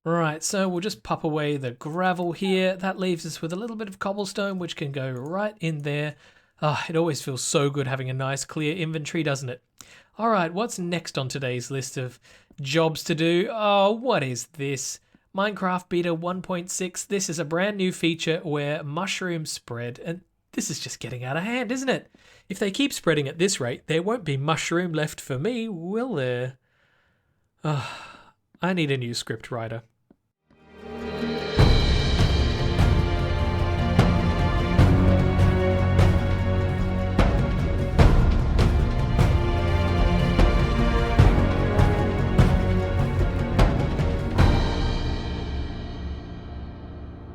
Right, so we'll just pop away the gravel here. That leaves us with a little bit of cobblestone, which can go right in there. Ah, it always feels so good having a nice clear inventory, doesn't it? All right, what's next on today's list of jobs to do? Oh, what is this? Minecraft Beta 1.6. This is a brand new feature where mushrooms spread, and this is just getting out of hand, isn't it? If they keep spreading at this rate, there won't be mushroom left for me, will there? I need a new script writer.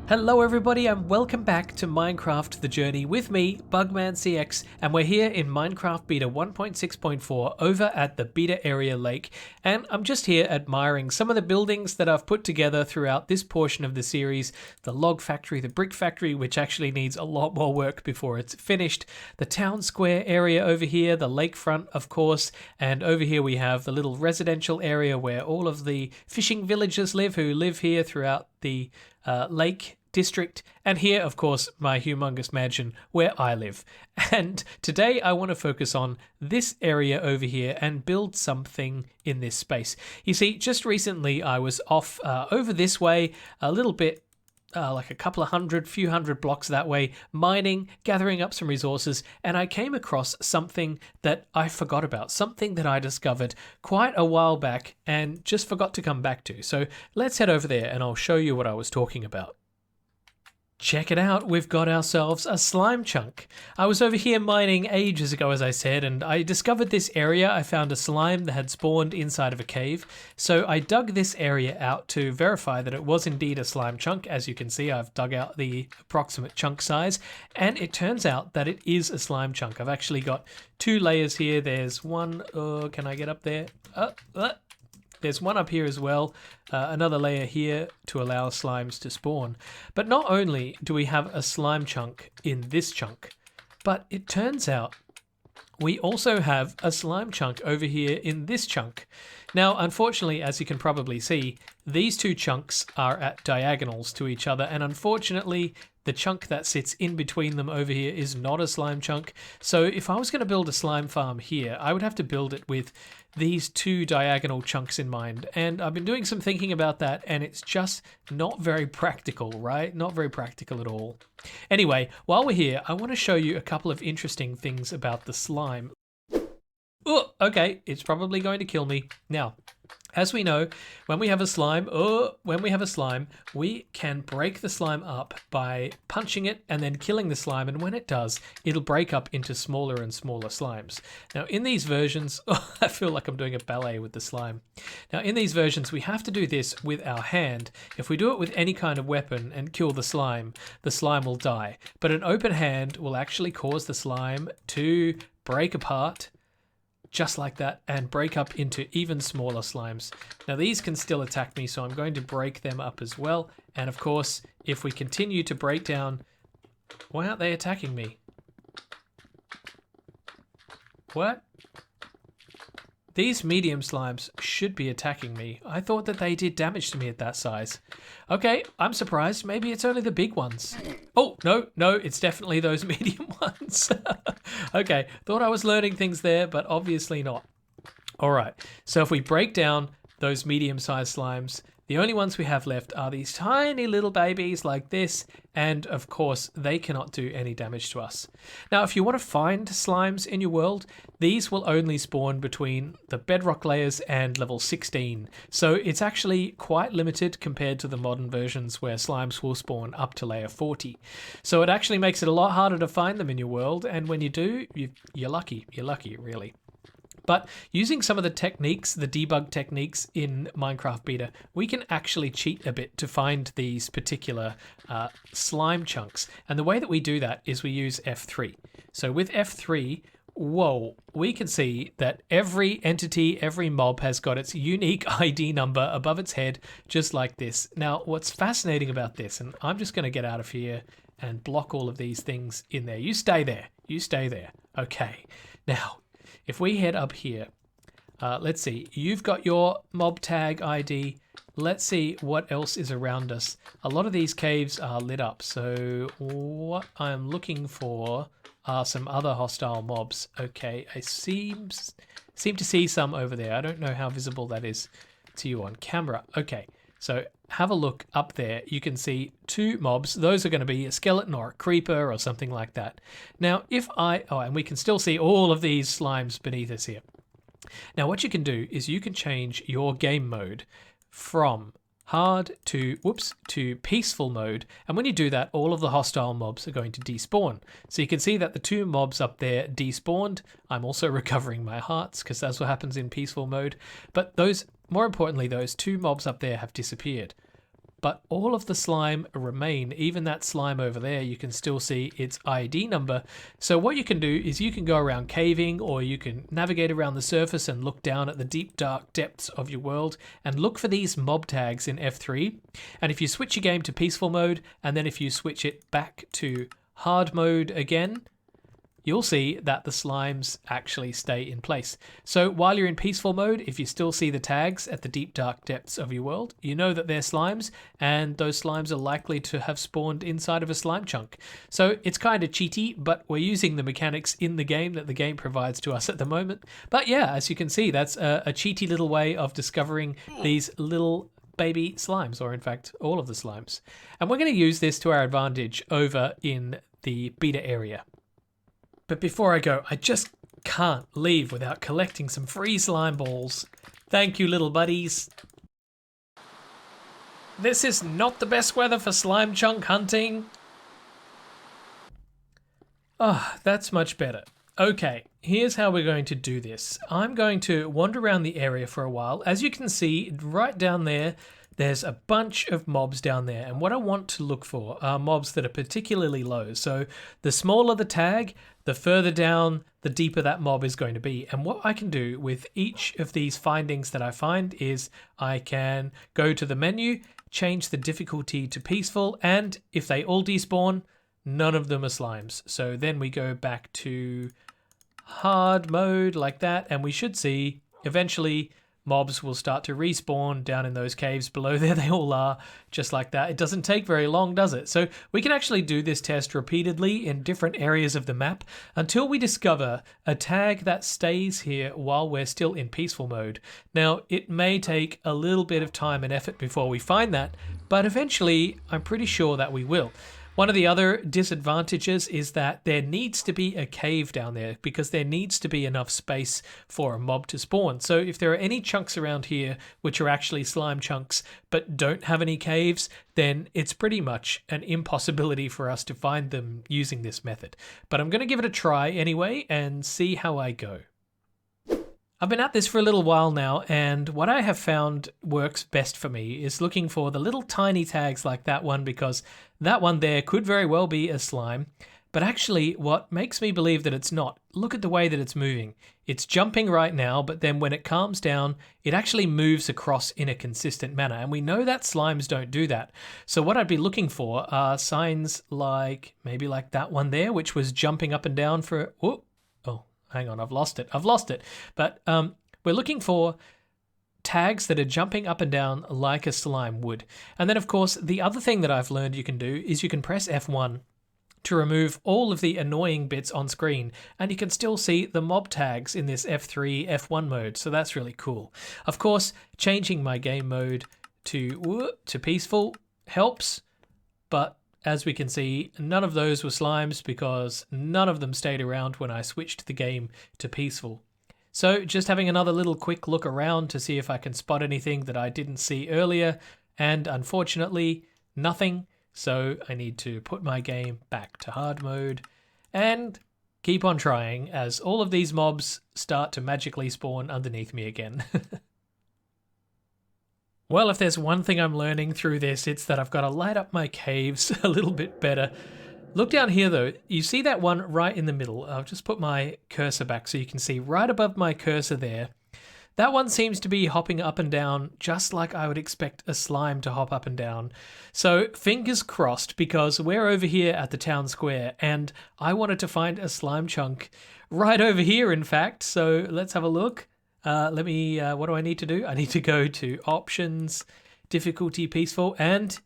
Hello everybody and welcome back to Minecraft The Journey with me, bugmancx, and we're here in Minecraft Beta 1.6.4 over at the Beta Area Lake, and I'm just here admiring some of the buildings that I've put together throughout this portion of the series, the log factory, the brick factory, which actually needs a lot more work before it's finished, the town square area over here, the lakefront of course, and over here we have the little residential area where all of the fishing villagers live who live here throughout the lake district, and here of course my humongous mansion where I live. And today I want to focus on this area over here and build something in this space. You see, just recently I was off over this way a little bit, like a few hundred blocks that way, mining, gathering up some resources, and I came across something that I forgot about, something that I discovered quite a while back and just forgot to come back to. So let's head over there and I'll show you what I was talking about. Check it out, we've got ourselves a slime chunk. I was over here mining ages ago, as I said, and I discovered this area. I found a slime that had spawned inside of a cave. So I dug this area out to verify that it was indeed a slime chunk. As you can see, I've dug out the approximate chunk size, and it turns out that it is a slime chunk. I've actually got two layers here. There's one, can I get up there? There's one up here as well, another layer here to allow slimes to spawn. But not only do we have a slime chunk in this chunk, but it turns out we also have a slime chunk over here in this chunk. Now, unfortunately, as you can probably see, these two chunks are at diagonals to each other, and unfortunately, the chunk that sits in between them over here is not a slime chunk. So if I was going to build a slime farm here, I would have to build it with these two diagonal chunks in mind. And I've been doing some thinking about that, and it's just not very practical, right? Not very practical at all. Anyway, while we're here, I want to show you a couple of interesting things about the slime. Oh, okay, it's probably going to kill me. Now, as we know, when we have a slime, we can break the slime up by punching it and then killing the slime, and when it does, it'll break up into smaller and smaller slimes. Now, in these versions, I feel like I'm doing a ballet with the slime. Now, in these versions, we have to do this with our hand. If we do it with any kind of weapon and kill the slime will die. But an open hand will actually cause the slime to break apart, just like that, and break up into even smaller slimes. Now these can still attack me, so I'm going to break them up as well. And of course, if we continue to break down, why aren't they attacking me? What? These medium slimes should be attacking me. I thought that they did damage to me at that size. Okay, I'm surprised. Maybe it's only the big ones. Oh, no, it's definitely those medium ones. Okay, thought I was learning things there, but obviously not. All right, so if we break down those medium-sized slimes, the only ones we have left are these tiny little babies like this, and of course, they cannot do any damage to us. Now, if you want to find slimes in your world, these will only spawn between the bedrock layers and level 16. So it's actually quite limited compared to the modern versions where slimes will spawn up to layer 40. So it actually makes it a lot harder to find them in your world, and when you do, you're lucky. You're lucky, really. But using some of the techniques, the debug techniques in Minecraft Beta, we can actually cheat a bit to find these particular slime chunks. And the way that we do that is we use F3. So with F3, whoa, we can see that every entity, every mob has got its unique ID number above its head, just like this. Now, what's fascinating about this, and I'm just going to get out of here and block all of these things in there. You stay there. You stay there. Okay. Now, if we head up here, let's see, you've got your mob tag ID. let's see what else is around us. A lot of these caves are lit up, so what I'm looking for are some other hostile mobs. Okay, I seem to see some over there. I don't know how visible that is to you on camera. Okay, so have a look up there. You can see 2 mobs. Those are going to be a skeleton or a creeper or something like that. Now, and we can still see all of these slimes beneath us here. Now, what you can do is you can change your game mode from hard to peaceful mode, and when you do that, all of the hostile mobs are going to despawn. So you can see that the 2 mobs up there despawned. I'm also recovering my hearts because that's what happens in peaceful mode, but more importantly, those 2 mobs up there have disappeared. But all of the slime remain. Even that slime over there, you can still see its ID number. So what you can do is you can go around caving, or you can navigate around the surface and look down at the deep dark depths of your world and look for these mob tags in F3. And if you switch your game to peaceful mode, and then if you switch it back to hard mode again, you'll see that the slimes actually stay in place. So while you're in peaceful mode, if you still see the tags at the deep dark depths of your world, you know that they're slimes, and those slimes are likely to have spawned inside of a slime chunk. So it's kind of cheaty, but we're using the mechanics in the game that the game provides to us at the moment. But yeah, as you can see, that's a cheaty little way of discovering these little baby slimes, or in fact, all of the slimes. And we're going to use this to our advantage over in the beta area. But before I go, I just can't leave without collecting some free slime balls. Thank you, little buddies. This is not the best weather for slime chunk hunting. Ah, that's much better. Okay, here's how we're going to do this. I'm going to wander around the area for a while. As you can see, right down there, there's a bunch of mobs down there, and what I want to look for are mobs that are particularly low. So the smaller the tag, the further down, the deeper that mob is going to be. And what I can do with each of these findings that I find is I can go to the menu, change the difficulty to peaceful, and if they all despawn, none of them are slimes. So then we go back to hard mode like that, and we should see eventually mobs will start to respawn down in those caves below there. They all are, just like that. It doesn't take very long, does it? So we can actually do this test repeatedly in different areas of the map until we discover a tag that stays here while we're still in peaceful mode. Now, it may take a little bit of time and effort before we find that, but eventually I'm pretty sure that we will. One of the other disadvantages is that there needs to be a cave down there because there needs to be enough space for a mob to spawn. So if there are any chunks around here which are actually slime chunks but don't have any caves, then it's pretty much an impossibility for us to find them using this method. But I'm going to give it a try anyway and see how I go. I've been at this for a little while now, and what I have found works best for me is looking for the little tiny tags like that one, because that one there could very well be a slime. But actually, what makes me believe that it's not, look at the way that it's moving. It's jumping right now, but then when it calms down, it actually moves across in a consistent manner. And we know that slimes don't do that. So what I'd be looking for are signs like, maybe like that one there, which was jumping up and down for, hang on, I've lost it. But we're looking for tags that are jumping up and down like a slime would. And then, of course, the other thing that I've learned you can do is you can press F1 to remove all of the annoying bits on screen, and you can still see the mob tags in this F3, F1 mode, so that's really cool. Of course, changing my game mode to peaceful helps, but as we can see, none of those were slimes because none of them stayed around when I switched the game to peaceful. So just having another little quick look around to see if I can spot anything that I didn't see earlier, and unfortunately, nothing. So I need to put my game back to hard mode and keep on trying as all of these mobs start to magically spawn underneath me again. Well, if there's one thing I'm learning through this, it's that I've got to light up my caves a little bit better. Look down here though, you see that one right in the middle. I'll just put my cursor back so you can see right above my cursor there. That one seems to be hopping up and down just like I would expect a slime to hop up and down. So fingers crossed, because we're over here at the town square and I wanted to find a slime chunk right over here, in fact. So let's have a look. What do I need to do? I need to go to options, difficulty peaceful, and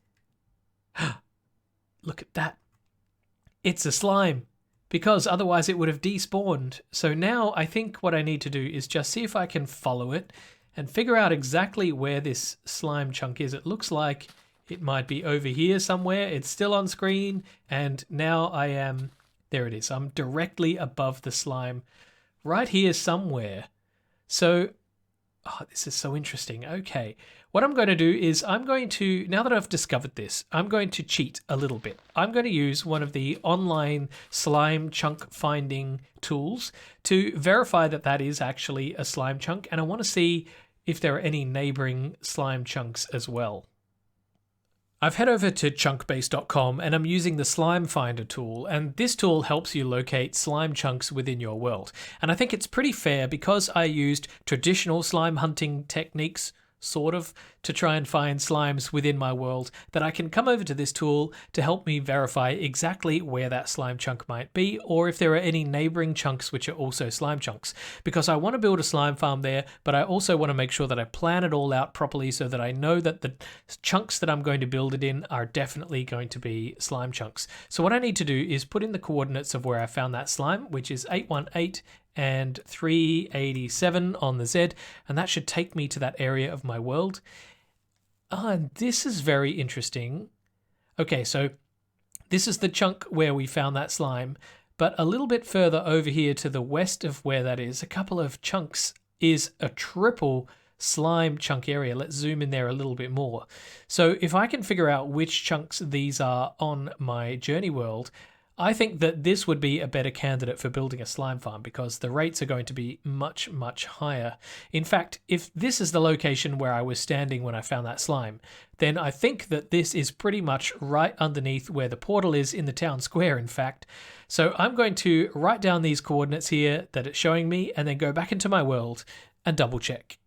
look at that. It's a slime, because otherwise it would have despawned. So now I think what I need to do is just see if I can follow it and figure out exactly where this slime chunk is. It looks like it might be over here somewhere. It's still on screen, and now I am, there it is. I'm directly above the slime, right here somewhere. So, oh, this is so interesting. Okay, what I'm going to do is I'm going to, now that I've discovered this, I'm going to cheat a little bit. I'm going to use one of the online slime chunk finding tools to verify that that is actually a slime chunk, and I want to see if there are any neighboring slime chunks as well. I've head over to chunkbase.com and I'm using the slime finder tool, and this tool helps you locate slime chunks within your world. And I think it's pretty fair because I used traditional slime hunting techniques, sort of, to try and find slimes within my world, that I can come over to this tool to help me verify exactly where that slime chunk might be, or if there are any neighboring chunks which are also slime chunks. Because I want to build a slime farm there, but I also want to make sure that I plan it all out properly so that I know that the chunks that I'm going to build it in are definitely going to be slime chunks. So what I need to do is put in the coordinates of where I found that slime, which is 818 and 387 on the Z, and that should take me to that area of my world. And this is very interesting. Okay, so this is the chunk where we found that slime, but a little bit further over here to the west of where that is, a couple of chunks is a triple slime chunk area. Let's zoom in there a little bit more. So if I can figure out which chunks these are on my journey world, I think that this would be a better candidate for building a slime farm because the rates are going to be much, much higher. In fact, if this is the location where I was standing when I found that slime, then I think that this is pretty much right underneath where the portal is in the town square, in fact. So I'm going to write down these coordinates here that it's showing me and then go back into my world and double check.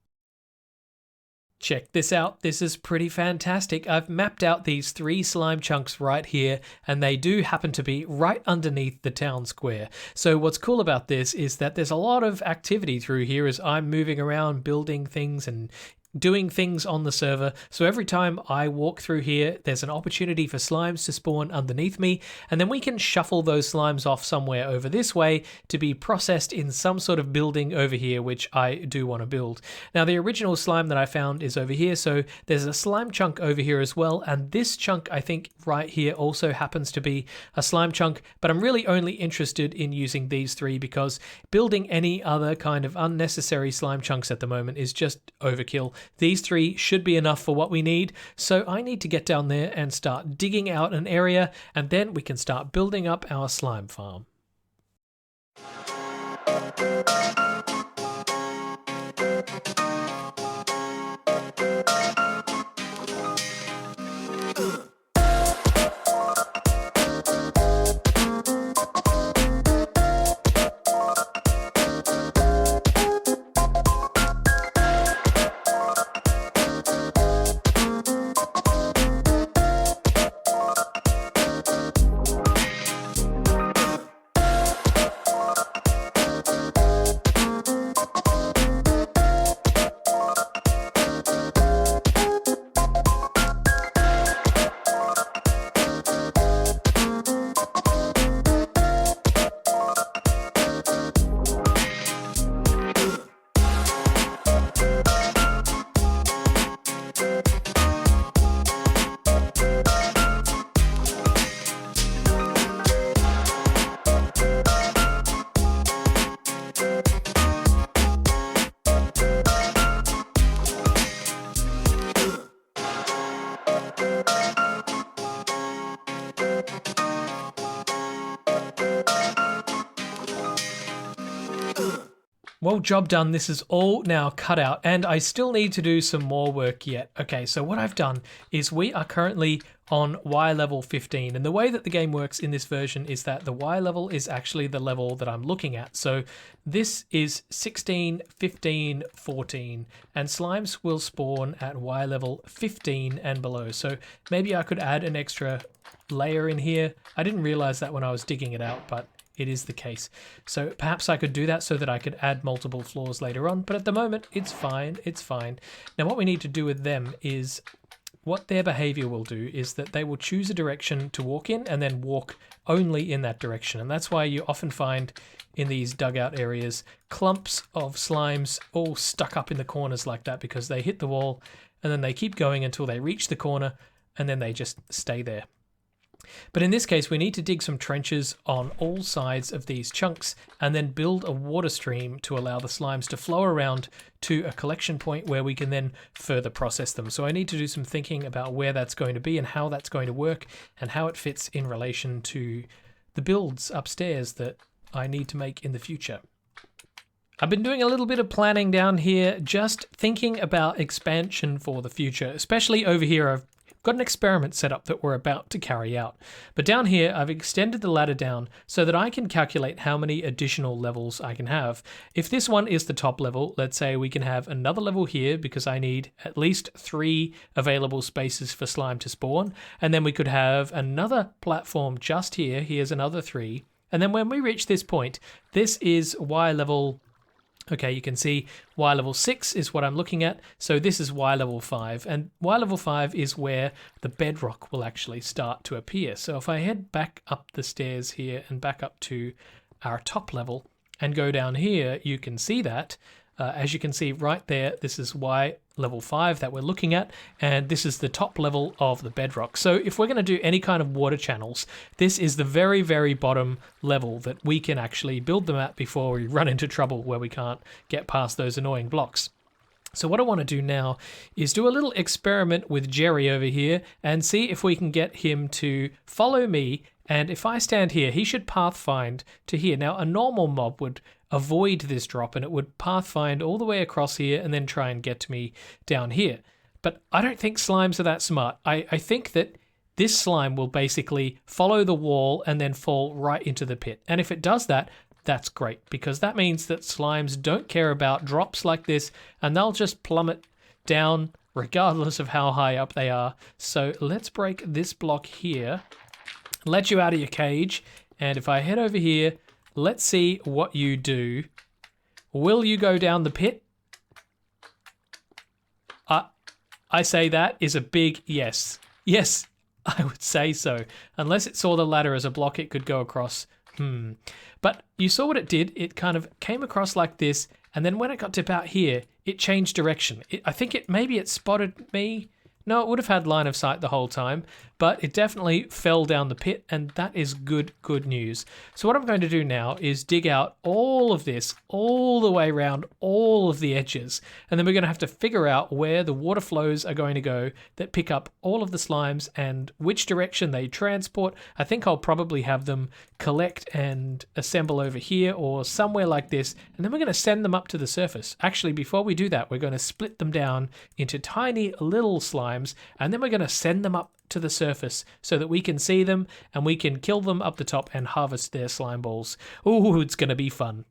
Check this out, this is pretty fantastic. I've mapped out these 3 slime chunks right here, and they do happen to be right underneath the town square. So what's cool about this is that there's a lot of activity through here as I'm moving around, building things and doing things on the server. So every time I walk through here, there's an opportunity for slimes to spawn underneath me, and then we can shuffle those slimes off somewhere over this way to be processed in some sort of building over here, which I do want to build. Now the original slime that I found is over here, so there's a slime chunk over here as well, and this chunk I think right here also happens to be a slime chunk, but I'm really only interested in using these 3 because building any other kind of unnecessary slime chunks at the moment is just overkill. These 3 should be enough for what we need, so I need to get down there and start digging out an area, and then we can start building up our slime farm. Well, job done. This is all now cut out, and I still need to do some more work yet. Okay, so what I've done is we are currently on Y level 15, and the way that the game works in this version is that the Y level is actually the level that I'm looking at. So this is 16, 15, 14, and slimes will spawn at Y level 15 and below. So maybe I could add an extra layer in here. I didn't realize that when I was digging it out, but it is the case. So perhaps I could do that so that I could add multiple floors later on, but at the moment it's fine, it's fine. Now what we need to do with them is what their behavior will do is that they will choose a direction to walk in and then walk only in that direction. And that's why you often find in these dugout areas clumps of slimes all stuck up in the corners like that, because they hit the wall and then they keep going until they reach the corner and then they just stay there. But in this case, we need to dig some trenches on all sides of these chunks and then build a water stream to allow the slimes to flow around to a collection point where we can then further process them. So I need to do some thinking about where that's going to be and how that's going to work and how it fits in relation to the builds upstairs that I need to make in the future. I've been doing a little bit of planning down here, just thinking about expansion for the future, especially over here. I've got an experiment set up that we're about to carry out. But down here, I've extended the ladder down so that I can calculate how many additional levels I can have. If this one is the top level, let's say we can have another level here because I need at least 3 available spaces for slime to spawn. And then we could have another platform just here. Here's another 3. And then when we reach this point, this is Y level. Okay, you can see Y level 6 is what I'm looking at. So this is Y level 5. And Y level 5 is where the bedrock will actually start to appear. So if I head back up the stairs here and back up to our top level and go down here, you can see that. As you can see right there, this is Y level 5 that we're looking at, and this is the top level of the bedrock. So if we're going to do any kind of water channels, this is the very, very bottom level that we can actually build them at before we run into trouble where we can't get past those annoying blocks. So what I want to do now is do a little experiment with Jerry over here and see if we can get him to follow me. And if I stand here, he should pathfind to here. Now, a normal mob would avoid this drop and it would pathfind all the way across here and then try and get to me down here. But I don't think slimes are that smart. I think that this slime will basically follow the wall and then fall right into the pit. And if it does that, that's great, because that means that slimes don't care about drops like this and they'll just plummet down regardless of how high up they are. So let's break this block here, let you out of your cage, and if I head over here, let's see what you do. Will you go down the pit? I say that is a big yes. Yes, I would say so. Unless it saw the ladder as a block it could go across. But you saw what it did. It kind of came across like this, and then when it got to about here, it changed direction. I think maybe it spotted me. No, it would have had line of sight the whole time, but it definitely fell down the pit, and that is good news. So what I'm going to do now is dig out all of this, all the way around all of the edges, and then we're going to have to figure out where the water flows are going to go that pick up all of the slimes and which direction they transport. I think I'll probably have them collect and assemble over here or somewhere like this, and then we're going to send them up to the surface. Actually, before we do that, we're going to split them down into tiny little slimes, and then we're going to send them up to the surface so that we can see them and we can kill them up the top and harvest their slime balls. Ooh, it's going to be fun.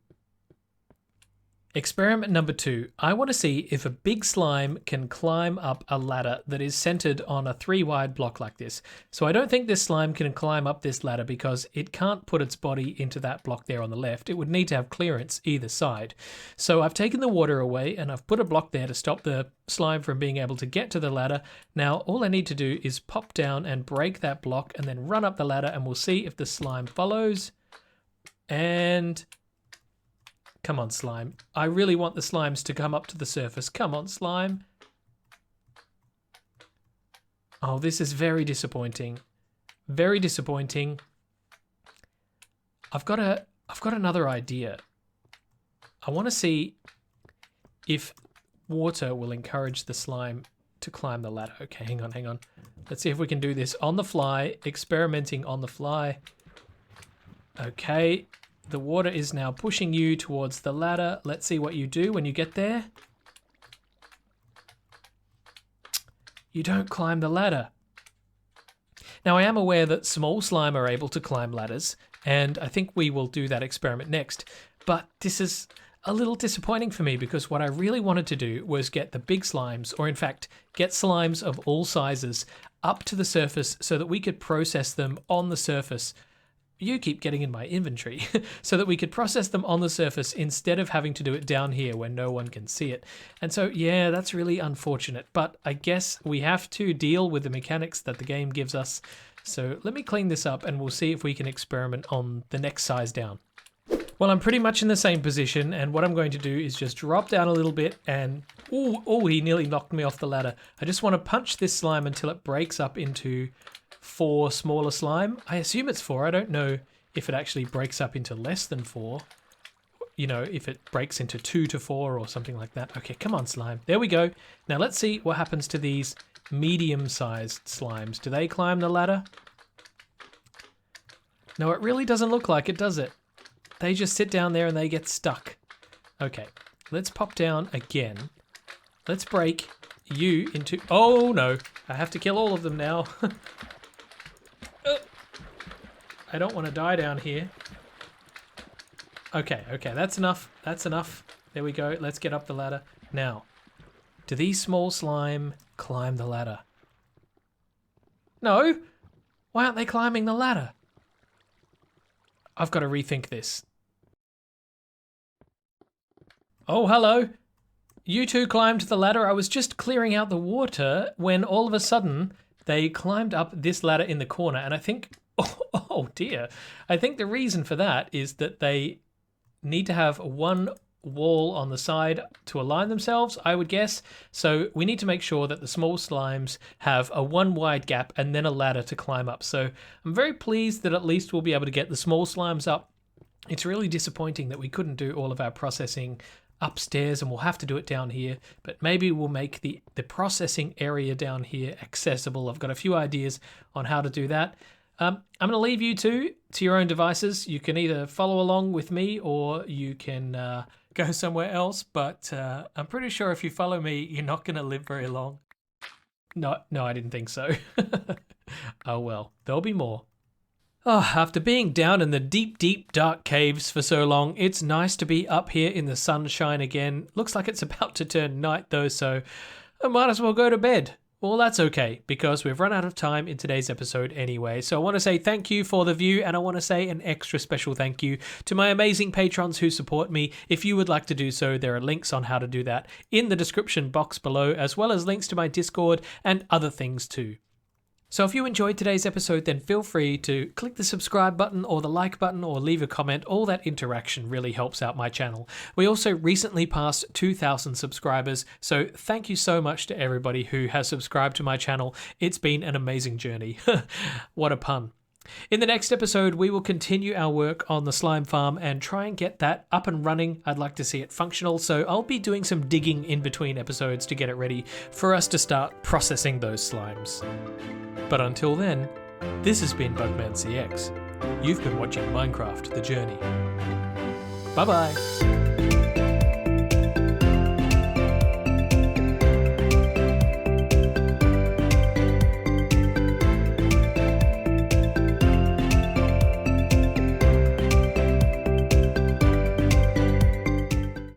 Experiment number 2. I want to see if a big slime can climb up a ladder that is centered on a 3-wide block like this. So I don't think this slime can climb up this ladder because it can't put its body into that block there on the left. It would need to have clearance either side. So I've taken the water away and I've put a block there to stop the slime from being able to get to the ladder. Now all I need to do is pop down and break that block and then run up the ladder, and we'll see if the slime follows. And come on, slime. I really want the slimes to come up to the surface. Come on, slime. Oh, this is very disappointing. Very disappointing. I've got another idea. I want to see if water will encourage the slime to climb the ladder. Okay, hang on. Let's see if we can do this on the fly, experimenting on the fly. Okay. The water is now pushing you towards the ladder. Let's see what you do when you get there. You don't climb the ladder. Now I am aware that small slime are able to climb ladders, and I think we will do that experiment next. But this is a little disappointing for me because what I really wanted to do was get the big slimes, or in fact, get slimes of all sizes up to the surface so that we could process them on the surface you keep getting in my inventory so that we could process them on the surface instead of having to do it down here where no one can see it. And so, yeah, that's really unfortunate, but I guess we have to deal with the mechanics that the game gives us. So let me clean this up and we'll see if we can experiment on the next size down. Well, I'm pretty much in the same position, and what I'm going to do is just drop down a little bit and... Oh, he nearly knocked me off the ladder. I just want to punch this slime until it breaks up into 4 smaller slime. I assume it's 4. I don't know if it actually breaks up into less than 4. You know, if it breaks into 2 to 4 or something like that. Okay, come on, slime. There we go. Now let's see what happens to these medium-sized slimes. Do they climb the ladder? No, it really doesn't look like it, does it? They just sit down there and they get stuck. Okay, let's pop down again. Let's break you into... Oh no, I have to kill all of them now. I don't want to die down here. Okay, that's enough. That's enough. There we go. Let's get up the ladder. Now, do these small slime climb the ladder? No. Why aren't they climbing the ladder? I've got to rethink this. Oh, hello. You two climbed the ladder. I was just clearing out the water when all of a sudden they climbed up this ladder in the corner. And I think, oh dear, I think the reason for that is that they need to have one wall on the side to align themselves, I would guess. So we need to make sure that the small slimes have a 1 wide gap and then a ladder to climb up. So I'm very pleased that at least we'll be able to get the small slimes up. It's really disappointing that we couldn't do all of our processing upstairs and we'll have to do it down here, but maybe we'll make the processing area down here accessible. I've got a few ideas on how to do that. I'm going to leave you two to your own devices. You can either follow along with me or you can go somewhere else, but I'm pretty sure if you follow me, you're not going to live very long. No, I didn't think so. Oh well, there'll be more. Oh, after being down in the deep, dark caves for so long, it's nice to be up here in the sunshine again. Looks like it's about to turn night though, so I might as well go to bed. Well, that's okay, because we've run out of time in today's episode anyway. So I want to say thank you for the view, and I want to say an extra special thank you to my amazing patrons who support me. If you would like to do so, there are links on how to do that in the description box below, as well as links to my Discord and other things too. So if you enjoyed today's episode, then feel free to click the subscribe button or the like button or leave a comment. All that interaction really helps out my channel. We also recently passed 2,000 subscribers, so thank you so much to everybody who has subscribed to my channel. It's been an amazing journey. What a pun. In the next episode, we will continue our work on the slime farm and try and get that up and running. I'd like to see it functional, so I'll be doing some digging in between episodes to get it ready for us to start processing those slimes. But until then, this has been bugmancx. You've been watching Minecraft: The Journey. Bye-bye.